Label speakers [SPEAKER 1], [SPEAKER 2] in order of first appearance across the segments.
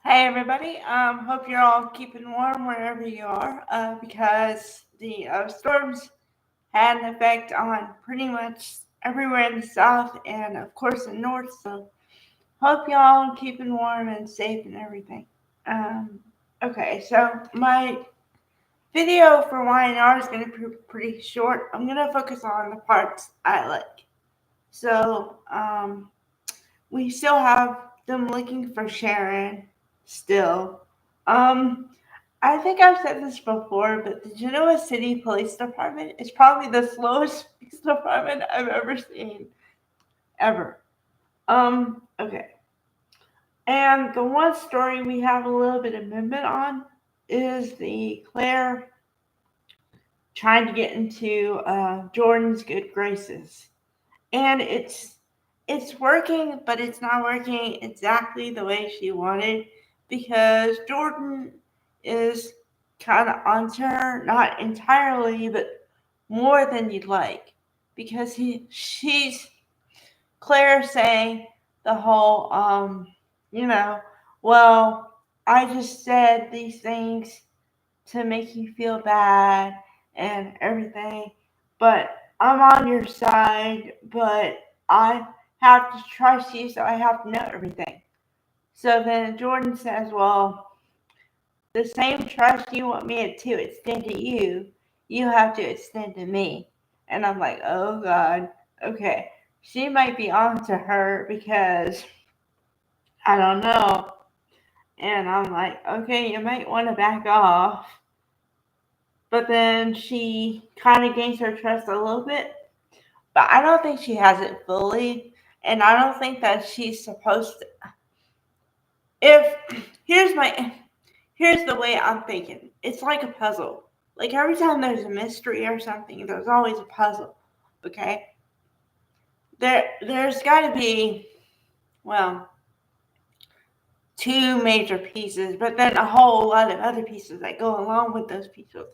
[SPEAKER 1] Hey everybody, hope you're all keeping warm wherever you are, because the storms had an effect on pretty much everywhere in the south and of course the north. So hope y'all keeping warm and safe and everything. Um, okay, so my video for YNR is going to be pretty short. I'm going to focus on the parts I like. So we still have them looking for Sharon still. Um, I think I've said this before, but the Genoa City Police Department is probably the slowest police department I've ever seen, ever. Okay. And the one story we have a little bit of movement on is the Claire trying to get into Jordan's good graces. And it's working, but it's not working exactly the way she wanted because Jordan is kind of onto her, not entirely, but more than you'd like, because she's Claire saying the whole you know, well, I just said these things to make you feel bad and everything, but I'm on your side, but I have to trust you, so I have to know everything. So then Jordan says, well, the same trust you want me to extend to you, you have to extend to me. And I'm like, oh God, okay. She might be on to her because I don't know. And I'm like, okay, you might want to back off. But then she kind of gains her trust a little bit. But I don't think she has it fully. And I don't think that she's supposed to. If here's the way I'm thinking. It's like a puzzle. Like every time there's a mystery or something, there's always a puzzle. Okay? There's gotta be, well, two major pieces, but then a whole lot of other pieces that go along with those pieces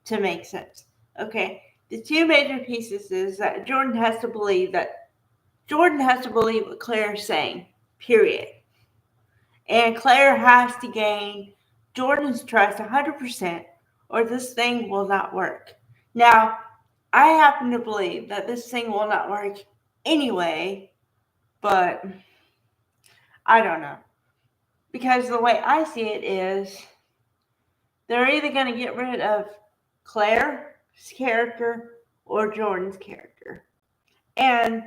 [SPEAKER 1] to make sense. Okay? The two major pieces is that Jordan has to believe what Claire is saying. Period. And Claire has to gain Jordan's trust 100%, or this thing will not work. Now, I happen to believe that this thing will not work anyway, but I don't know. Because the way I see it is they're either going to get rid of Claire's character or Jordan's character. And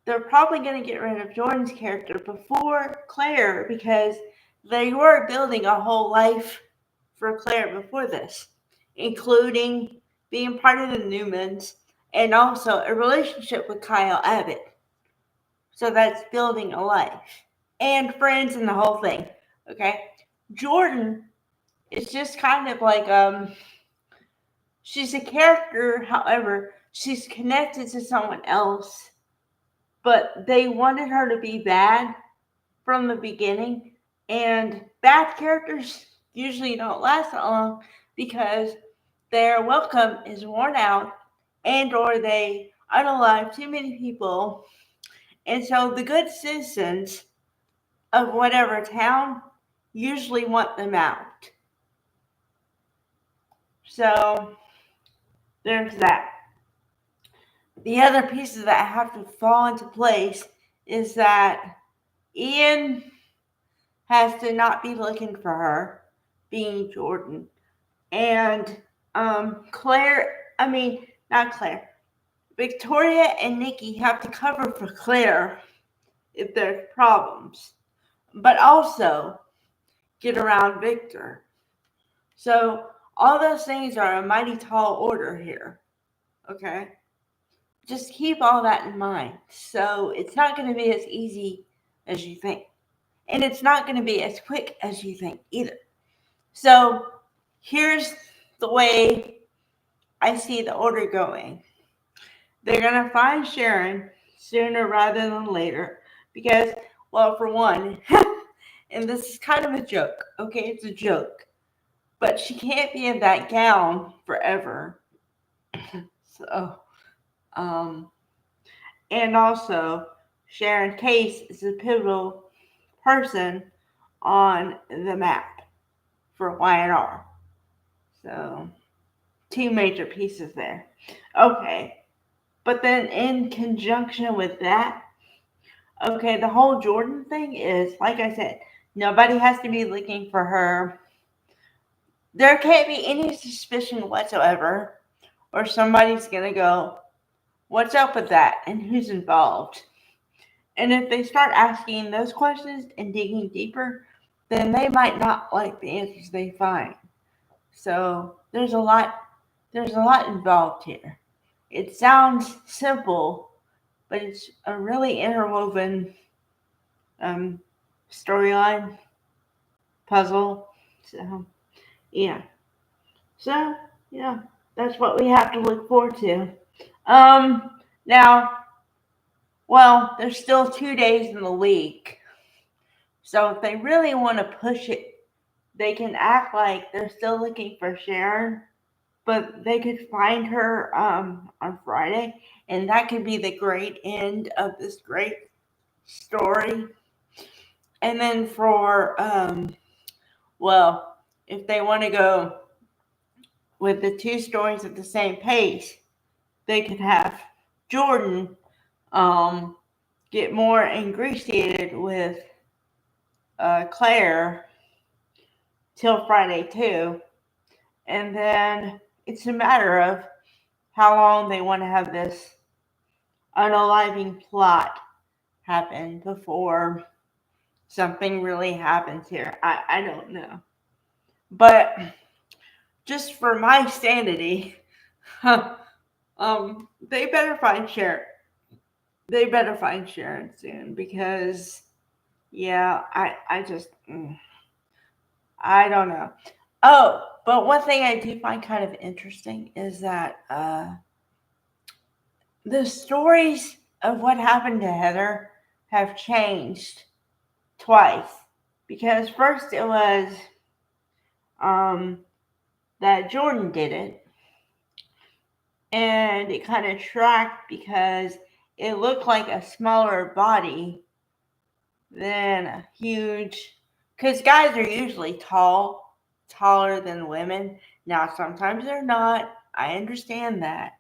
[SPEAKER 1] they're probably going to get rid of Jordan's character before Claire because they were building a whole life for Claire before this, including being part of the Newmans and also a relationship with Kyle Abbott. So that's building a life and friends and the whole thing. Okay. Jordan is just kind of like she's a character, however, she's connected to someone else, but they wanted her to be bad from the beginning. And bad characters usually don't last that long because their welcome is worn out and or they unalive too many people. And so the good citizens of whatever town usually want them out. So there's that. The other pieces that have to fall into place is that Ian has to not be looking for her, being Jordan. And Claire, I mean, not Claire, Victoria and Nikki have to cover for Claire if there's problems, but also get around Victor. So all those things are a mighty tall order here. Okay? Just keep all that in mind. So it's not going to be as easy as you think. And it's not going to be as quick as you think either. So here's the way I see the order going. They're going to find Sharon sooner rather than later because, well, for one, and this is kind of a joke, okay? It's a joke. But she can't be in that gown forever. So, um, and also, Sharon Case is a pivotal person on the map for YNR. So, two major pieces there. Okay. But then in conjunction with that, okay, the whole Jordan thing is, like I said, nobody has to be looking for her. There can't be any suspicion whatsoever, or somebody's going to go, what's up with that and who's involved? And if they start asking those questions and digging deeper, then they might not like the answers they find. So there's a lot involved here. It sounds simple, but it's a really interwoven storyline puzzle. So yeah. So yeah, that's what we have to look forward to. Now, well, there's still 2 days in the week. So if they really want to push it, they can act like they're still looking for Sharon, but they could find her on Friday, and that could be the great end of this great story. And then for well, if they want to go with the two stories at the same pace, they could have Jordan get more ingratiated with Claire till Friday too, and then it's a matter of how long they want to have this unaliving plot happen before something really happens here. I don't know. But just for my sanity, they better find Sharon. They better find Sharon soon because, yeah, I just, I don't know. Oh, but one thing I do find kind of interesting is that the stories of what happened to Heather have changed twice. Because first it was that Jordan did it, and it kind of tracked because it looked like a smaller body than a huge. Because guys are usually taller than women. Now sometimes they're not. I understand that.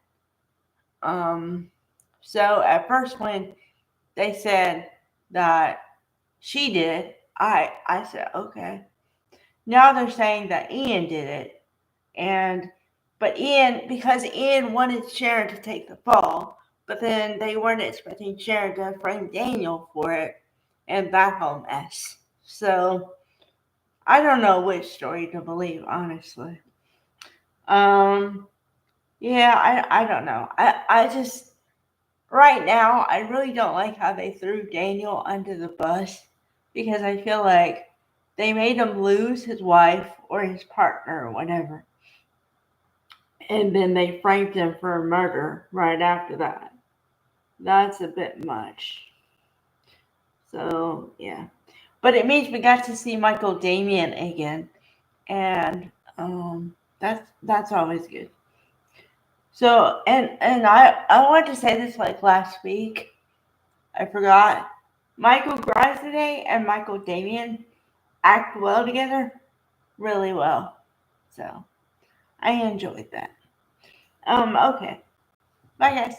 [SPEAKER 1] So at first when they said that she did, I said okay. Now they're saying that Ian did it, but because Ian wanted Sharon to take the fall, but then they weren't expecting Sharon to frame Daniel for it, and that whole mess. So I don't know which story to believe, honestly. Yeah, I don't know. I just right now I really don't like how they threw Daniel under the bus because I feel like they made him lose his wife or his partner or whatever. And then they framed him for murder right after that. That's a bit much. So, yeah. But it means we got to see Michael Damian again. And that's always good. So, and I wanted to say this like last week. I forgot. Michael Grasday and Michael Damian act well together, really well. So, I enjoyed that. Okay. Bye, guys.